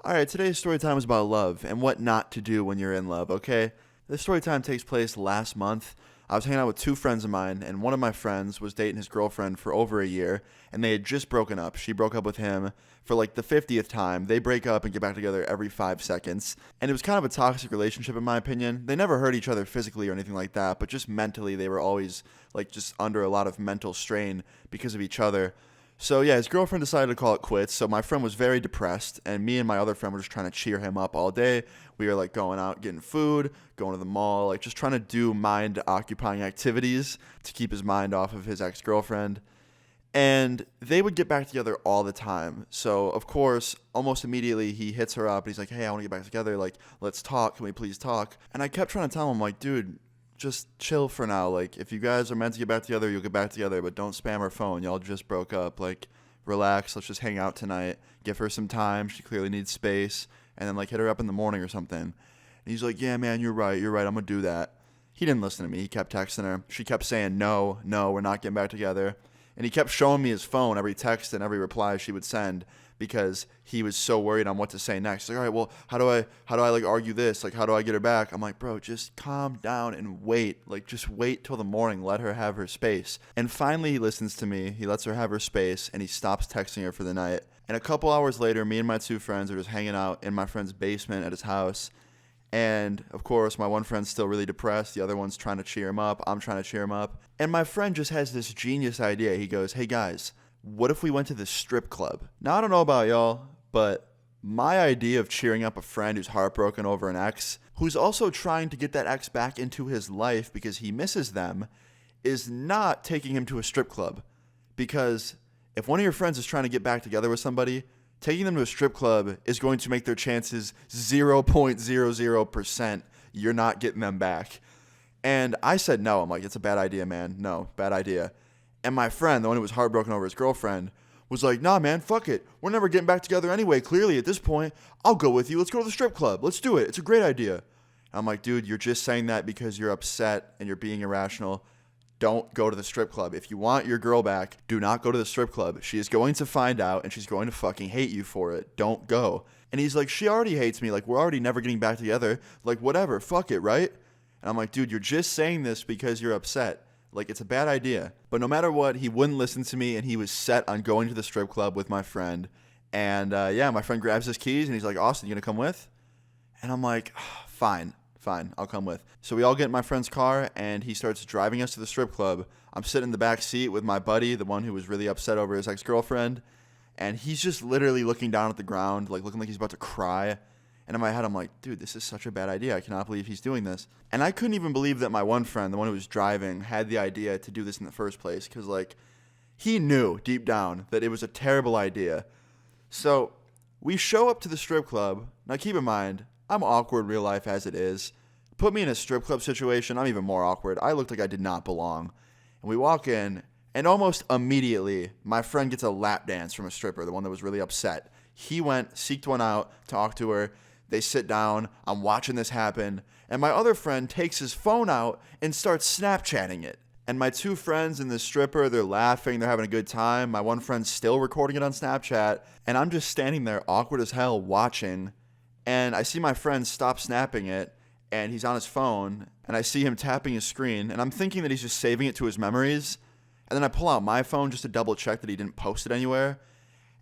Alright, today's story time is about love and what not to do when you're in love, okay? This story time takes place last month. I was hanging out with two friends of mine, and one of my friends was dating his girlfriend for over a year, and they had just broken up. She broke up with him for like the 50th time. They break up and get back together every 5 seconds. And it was kind of a toxic relationship, in my opinion. They never hurt each other physically or anything like that, but just mentally, they were always like just under a lot of mental strain because of each other. So yeah, his girlfriend decided to call it quits. So my friend was very depressed, and me and my other friend were just trying to cheer him up all day. We were like going out, getting food, going to the mall, like just trying to do mind-occupying activities to keep his mind off of his ex-girlfriend. And they would get back together all the time. So of course, almost immediately he hits her up and he's like, "Hey, I want to get back together. Like, let's talk. Can we please talk?" And I kept trying to tell him, like, dude, just chill for now. Like, if you guys are meant to get back together, you'll get back together, but don't spam her phone. Y'all just broke up. Like, relax. Let's just hang out tonight. Give her some time. She clearly needs space. And then, like, hit her up in the morning or something. And he's like, "Yeah, man, you're right. I'm going to do that." He didn't listen to me. He kept texting her. She kept saying, no, we're not getting back together. And he kept showing me his phone, every text and every reply she would send, because he was so worried on what to say next. He's like, "All right, well, how do I like argue this? Like, how do I get her back?" I'm like, "Bro, just calm down and wait. Like, just wait till the morning. Let her have her space." And finally, he listens to me. He lets her have her space, and he stops texting her for the night. And a couple hours later, me and my two friends are just hanging out in my friend's basement at his house. And, of course, my one friend's still really depressed. The other one's trying to cheer him up. I'm trying to cheer him up. And my friend just has this genius idea. He goes, "Hey, guys, what if we went to the strip club?" Now, I don't know about y'all, but my idea of cheering up a friend who's heartbroken over an ex, who's also trying to get that ex back into his life because he misses them, is not taking him to a strip club. Because if one of your friends is trying to get back together with somebody, taking them to a strip club is going to make their chances 0.00%. You're not getting them back. And I said no. I'm like, "It's a bad idea, man. No, bad idea." And my friend, the one who was heartbroken over his girlfriend, was like, "Nah, man, fuck it. We're never getting back together anyway. Clearly, at this point, I'll go with you. Let's go to the strip club. Let's do it. It's a great idea." And I'm like, "Dude, you're just saying that because you're upset and you're being irrational. Don't go to the strip club. If you want your girl back, do not go to the strip club. She is going to find out and she's going to fucking hate you for it. Don't go." And he's like, "She already hates me. Like, we're already never getting back together. Like, whatever. Fuck it, right?" And I'm like, "Dude, you're just saying this because you're upset. Like, it's a bad idea." But no matter what, he wouldn't listen to me, and he was set on going to the strip club with my friend. And yeah, my friend grabs his keys, and he's like, "Austin, you gonna come with?" And I'm like, Fine, I'll come with." So we all get in my friend's car, and he starts driving us to the strip club. I'm sitting in the back seat with my buddy, the one who was really upset over his ex-girlfriend, and he's just literally looking down at the ground, like looking like he's about to cry. And in my head, I'm like, "Dude, this is such a bad idea. I cannot believe he's doing this." And I couldn't even believe that my one friend, the one who was driving, had the idea to do this in the first place, because, like, he knew deep down that it was a terrible idea. So we show up to the strip club. Now, keep in mind, I'm awkward in real life as it is. Put me in a strip club situation, I'm even more awkward. I looked like I did not belong. And we walk in, and almost immediately, my friend gets a lap dance from a stripper, the one that was really upset. He went, seeked one out, talked to her. They sit down. I'm watching this happen. And my other friend takes his phone out and starts Snapchatting it. And my two friends and the stripper, they're laughing. They're having a good time. My one friend's still recording it on Snapchat. And I'm just standing there awkward as hell watching. And I see my friend stop snapping it. And he's on his phone. And I see him tapping his screen. And I'm thinking that he's just saving it to his memories. And then I pull out my phone just to double check that he didn't post it anywhere.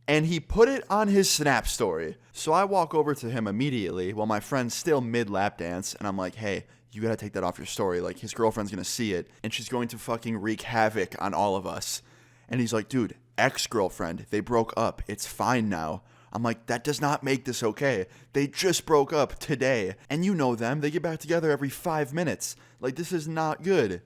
And he put it on his Snap story. So I walk over to him immediately while my friend's still mid-lap dance. And I'm like, "Hey, you gotta take that off your story. Like, his girlfriend's gonna see it. And she's going to fucking wreak havoc on all of us." And he's like, "Dude, ex-girlfriend. They broke up. It's fine now." I'm like, "That does not make this okay. They just broke up today. And you know them. They get back together every 5 minutes. Like, this is not good."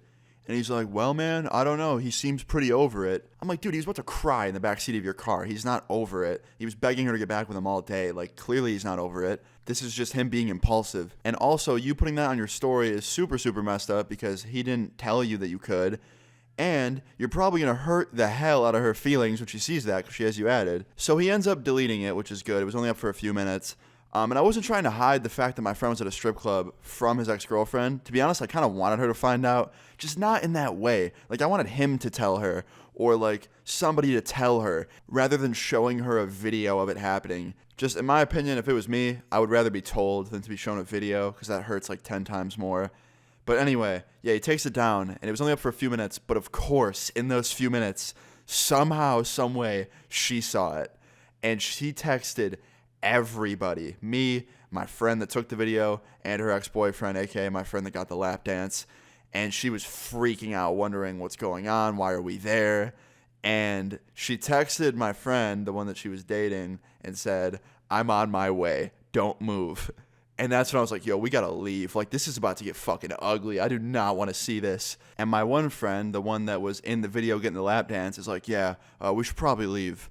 And he's like, "Well, man, I don't know. He seems pretty over it." I'm like, "Dude, he was about to cry in the backseat of your car. He's not over it. He was begging her to get back with him all day. Like, clearly he's not over it. This is just him being impulsive. And also, you putting that on your story is super, super messed up because he didn't tell you that you could. And you're probably going to hurt the hell out of her feelings when she sees that because she has you added." So he ends up deleting it, which is good. It was only up for a few minutes. And I wasn't trying to hide the fact that my friend was at a strip club from his ex-girlfriend. To be honest, I kind of wanted her to find out, just not in that way. Like, I wanted him to tell her, or like somebody to tell her, rather than showing her a video of it happening. Just in my opinion, if it was me, I would rather be told than to be shown a video, because that hurts like 10 times more. But anyway, yeah, he takes it down, and it was only up for a few minutes, but of course, in those few minutes, somehow, some way, she saw it. And she texted everybody, me, my friend that took the video, and her ex-boyfriend, aka my friend that got the lap dance. And she was freaking out, wondering what's going on, why are we there? And she texted my friend, the one that she was dating, and said, I'm on my way, don't move. And that's when I was like, yo, we gotta leave. Like, this is about to get fucking ugly. I do not want to see this. And my one friend, the one that was in the video getting the lap dance, is like, yeah, we should probably leave.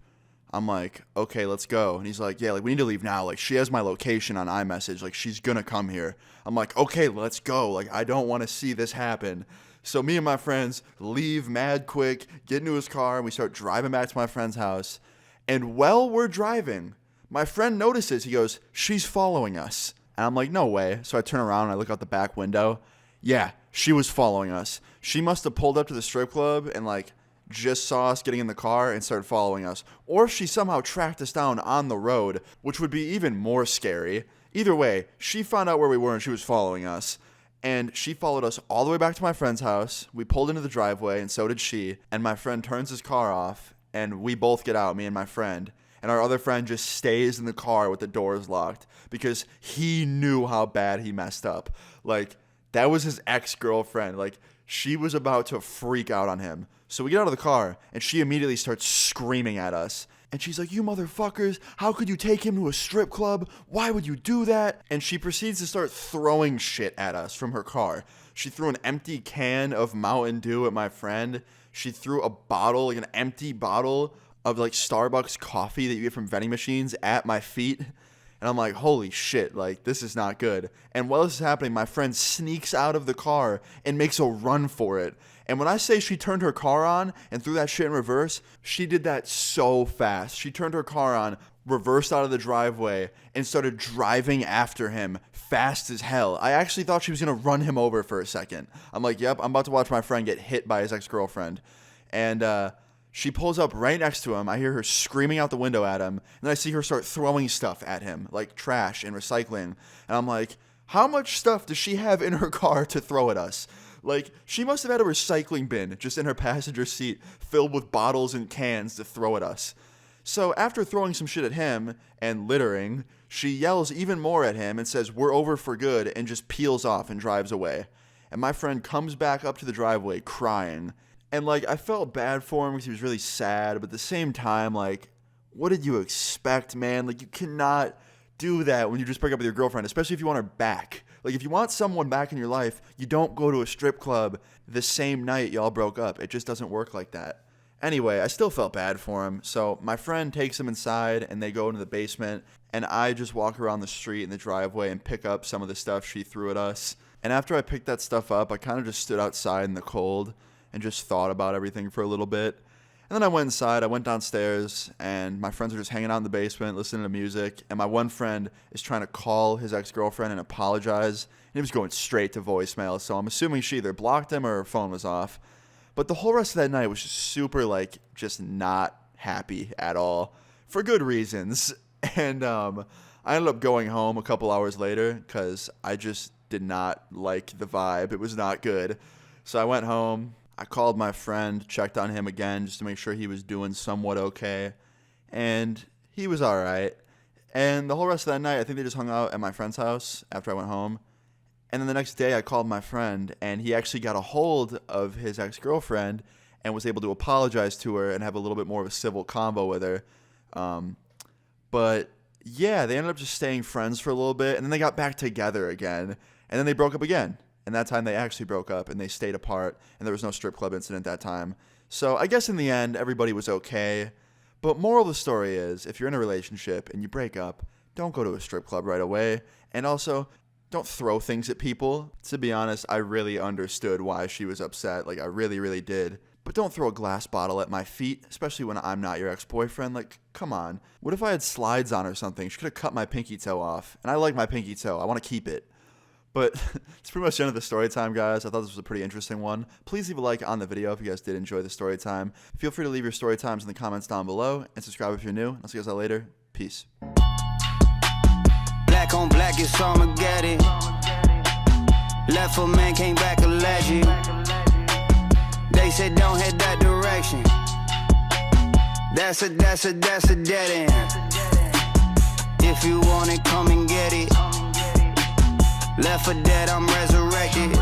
I'm like, okay, let's go. And he's like, yeah, like, we need to leave now. Like, she has my location on iMessage. Like, she's gonna come here. I'm like, okay, let's go. Like, I don't want to see this happen. So me and my friends leave mad quick, get into his car, and we start driving back to my friend's house. And while we're driving, my friend notices, he goes, she's following us. And I'm like, no way. So I turn around and I look out the back window. Yeah, she was following us. She must have pulled up to the strip club and like just saw us getting in the car and started following us. Or she somehow tracked us down on the road, which would be even more scary. Either way, she found out where we were and she was following us. And she followed us all the way back to my friend's house. We pulled into the driveway, and so did she. And my friend turns his car off, and we both get out, me and my friend. And our other friend just stays in the car with the doors locked because he knew how bad he messed up. Like, that was his ex-girlfriend. Like, she was about to freak out on him. So we get out of the car, and she immediately starts screaming at us. And she's like, you motherfuckers, how could you take him to a strip club? Why would you do that? And she proceeds to start throwing shit at us from her car. She threw an empty can of Mountain Dew at my friend. She threw a bottle, like an empty bottle of like Starbucks coffee that you get from vending machines at my feet. And I'm like, holy shit, like, this is not good. And while this is happening, my friend sneaks out of the car and makes a run for it. And when I say she turned her car on and threw that shit in reverse, she did that so fast. She turned her car on, reversed out of the driveway, and started driving after him fast as hell. I actually thought she was going to run him over for a second. I'm like, yep, I'm about to watch my friend get hit by his ex-girlfriend. And she pulls up right next to him. I hear her screaming out the window at him. And then I see her start throwing stuff at him, like trash and recycling. And I'm like, how much stuff does she have in her car to throw at us? Like, she must have had a recycling bin just in her passenger seat filled with bottles and cans to throw at us. So after throwing some shit at him and littering, she yells even more at him and says, we're over for good, and just peels off and drives away. And my friend comes back up to the driveway crying. And, like, I felt bad for him because he was really sad, but at the same time, like, what did you expect, man? Like, you cannot do that when you just break up with your girlfriend, especially if you want her back. Like, if you want someone back in your life, you don't go to a strip club the same night y'all broke up. It just doesn't work like that. Anyway, I still felt bad for him, so my friend takes him inside, and they go into the basement, and I just walk around the street in the driveway and pick up some of the stuff she threw at us. And after I picked that stuff up, I kind of just stood outside in the cold and just thought about everything for a little bit. And then I went inside, I went downstairs, and my friends are just hanging out in the basement, listening to music, and my one friend is trying to call his ex-girlfriend and apologize, and he was going straight to voicemail, so I'm assuming she either blocked him or her phone was off. But the whole rest of that night was just super, like, just not happy at all, for good reasons. And I ended up going home a couple hours later, because I just did not like the vibe. It was not good. So I went home. I called my friend, checked on him again just to make sure he was doing somewhat okay, and he was all right. And the whole rest of that night, I think they just hung out at my friend's house after I went home. And then the next day, I called my friend, and he actually got a hold of his ex-girlfriend and was able to apologize to her and have a little bit more of a civil convo with her. But yeah, they ended up just staying friends for a little bit, and then they got back together again, and then they broke up again. And that time they actually broke up and they stayed apart, and there was no strip club incident that time. So I guess in the end, everybody was okay. But moral of the story is, if you're in a relationship and you break up, don't go to a strip club right away. And also, don't throw things at people. To be honest, I really understood why she was upset. Like, I really, really did. But don't throw a glass bottle at my feet, especially when I'm not your ex-boyfriend. Like, come on. What if I had slides on or something? She could have cut my pinky toe off. And I like my pinky toe. I want to keep it. But it's pretty much the end of the story time, guys. I thought this was a pretty interesting one. Please leave a like on the video if you guys did enjoy the story time. Feel free to leave your story times in the comments down below. And subscribe if you're new. I'll see you guys later. Peace. Black on black, it's Armageddon. Left a man, came back a legend. They said don't head that direction. That's a dead end. If you want it, come and get it. Left for dead, I'm resurrected.